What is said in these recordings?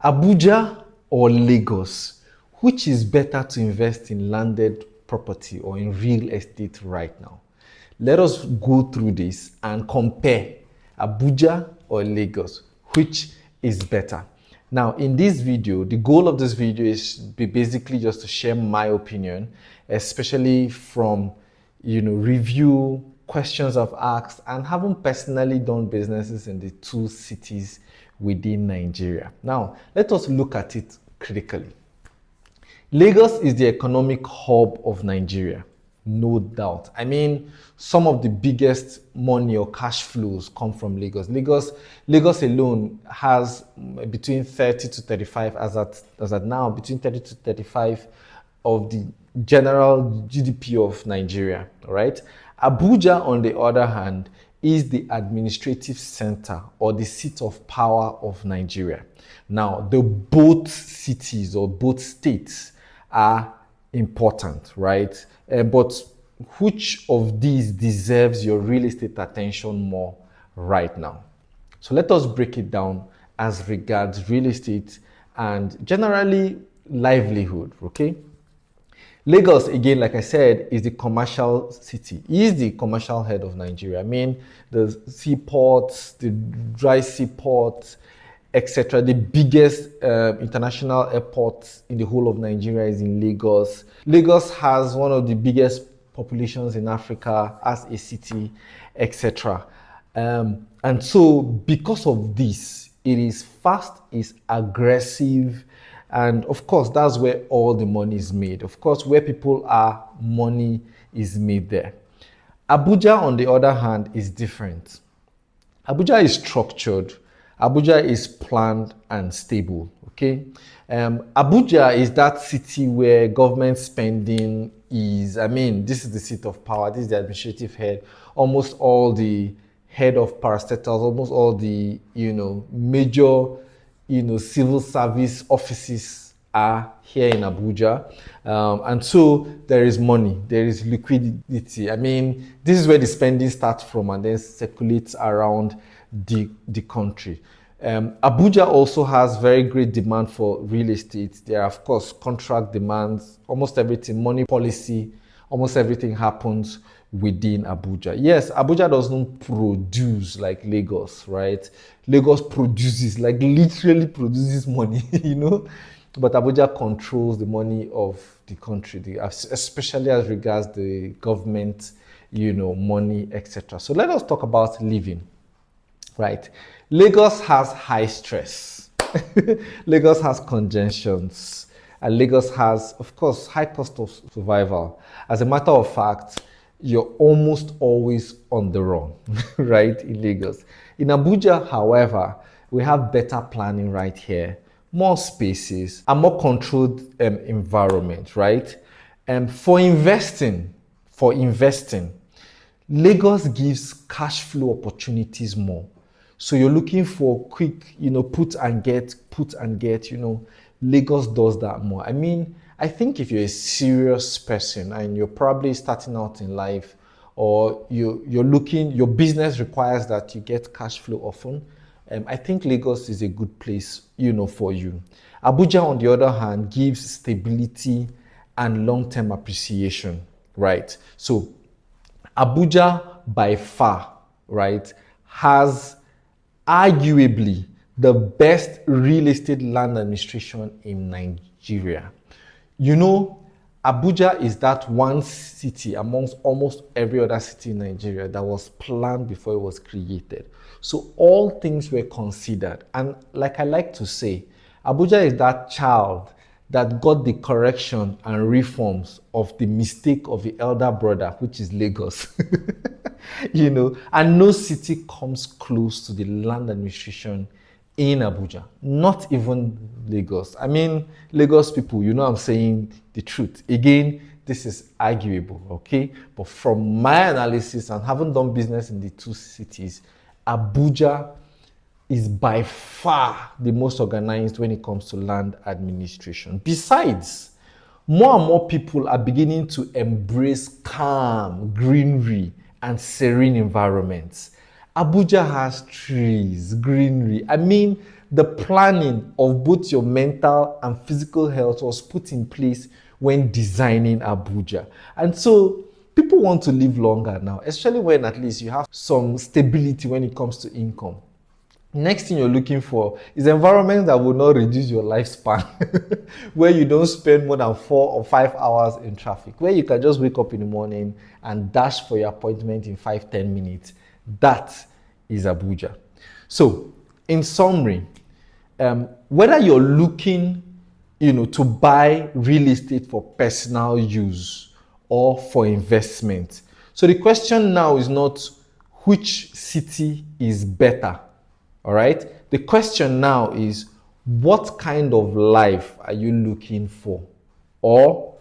Abuja or Lagos? Which is better to invest in landed property or in real estate right now? Let us go through this and compare Abuja or Lagos. Which is better? Now, in this video, the goal of this video is basically just to share my opinion, especially from, review questions I've asked and having personally done businesses in the two cities within Nigeria. Now, let us look at it critically. Lagos is the economic hub of Nigeria, no doubt. I mean, some of the biggest money or cash flows come from Lagos. Lagos alone has between 30 to 35, as at now, between 30 to 35 of the general GDP of Nigeria, all right? Abuja, on the other hand, is the administrative center or the seat of power of Nigeria. Now, the both cities or both states are important, right? But which of these deserves your real estate attention more right now? So let us break it down as regards real estate and generally livelihood, okay? Lagos, again, like I said, is the commercial city. It is the commercial head of Nigeria. I mean, the seaports, the dry seaports, etc. The biggest international airport in the whole of Nigeria is in Lagos. Lagos has one of the biggest populations in Africa as a city, etc. And so because of this, it is fast, it's aggressive, and of course, that's where all the money is made. Of course, where people are, money is made there. Abuja, on the other hand, is different. Abuja is structured. Abuja is planned and stable, okay? Abuja is that city where government spending is, I mean, this is the seat of power, this is the administrative head. Almost all the head of parastatals, almost all the, major, civil service offices are here in Abuja. And so there is money, there is liquidity. I mean, this is where the spending starts from and then circulates around the country. Abuja also has very great demand for real estate. There are, of course, contract demands, almost everything, money policy, almost everything happens within Abuja. Yes, Abuja doesn't produce like Lagos, right? Lagos produces, like literally produces money, but Abuja controls the money of the country, especially as regards the government, money, etc. So let us talk about living, right? Lagos has high stress. Lagos has congestions. And Lagos has, of course, high cost of survival. As a matter of fact, you're almost always on the run, right, in Lagos. In Abuja, however, we have better planning right here, more spaces, a more controlled environment, right? For investing, Lagos gives cash flow opportunities more. So you're looking for quick, put and get, Lagos does that more. I mean, I think if you're a serious person and you're probably starting out in life, or you're looking, your business requires that you get cash flow often, I think Lagos is a good place, for you. Abuja, on the other hand, gives stability and long-term appreciation, right? So Abuja, by far, right, has arguably the best real estate land administration in Nigeria. Abuja is that one city amongst almost every other city in Nigeria that was planned before it was created. So all things were considered. And like I like to say, Abuja is that child that got the correction and reforms of the mistake of the elder brother, which is Lagos. And no city comes close to the land administration in Abuja, not even Lagos. I mean, Lagos people, I'm saying the truth. Again, this is arguable, okay? But from my analysis and having done business in the two cities, Abuja is by far the most organized when it comes to land administration. Besides, more and more people are beginning to embrace calm, greenery, and serene environments. Abuja has trees, greenery. I mean, the planning of both your mental and physical health was put in place when designing Abuja. And so people want to live longer now, especially when at least you have some stability when it comes to income. Next thing you're looking for is environment that will not reduce your lifespan, where you don't spend more than 4 or 5 hours in traffic, where you can just wake up in the morning and dash for your appointment in 5-10 minutes. That is Abuja. So, in summary, whether you're looking, to buy real estate for personal use or for investment. So the question now is not which city is better. All right. The question now is, what kind of life are you looking for? Or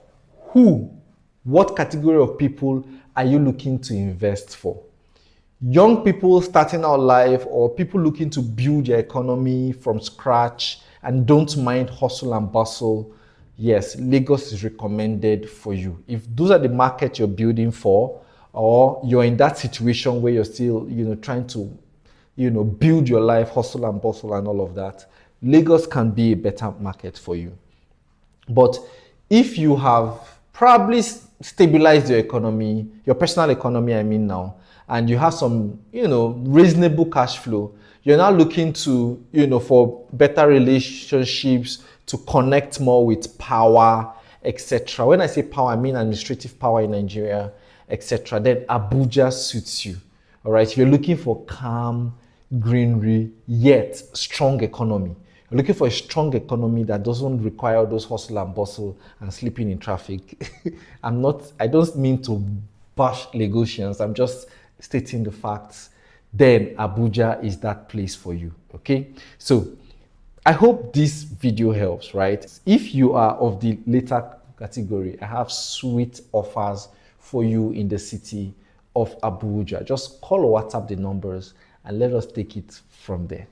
what category of people are you looking to invest for? Young people starting out life, or people looking to build their economy from scratch and don't mind hustle and bustle? Yes, Lagos is recommended for you. If those are the market you're building for, or you're in that situation where you're still, trying to, build your life, hustle and bustle and all of that, Lagos can be a better market for you. But if you have probably stabilized your economy, your personal economy, I mean now, and you have some, reasonable cash flow, you're now looking to, for better relationships, to connect more with power, etc. When I say power, I mean administrative power in Nigeria, etc. Then Abuja suits you. All right. If you're looking for calm, greenery, yet strong economy, you're looking for a strong economy that doesn't require those hustle and bustle and sleeping in traffic. I don't mean to bash Lagosians. I'm just stating the facts. Then Abuja is that place for you. Okay. So I hope this video helps, right? If you are of the later category, I have sweet offers for you in the city of Abuja. Just call or WhatsApp the numbers and let us take it from there.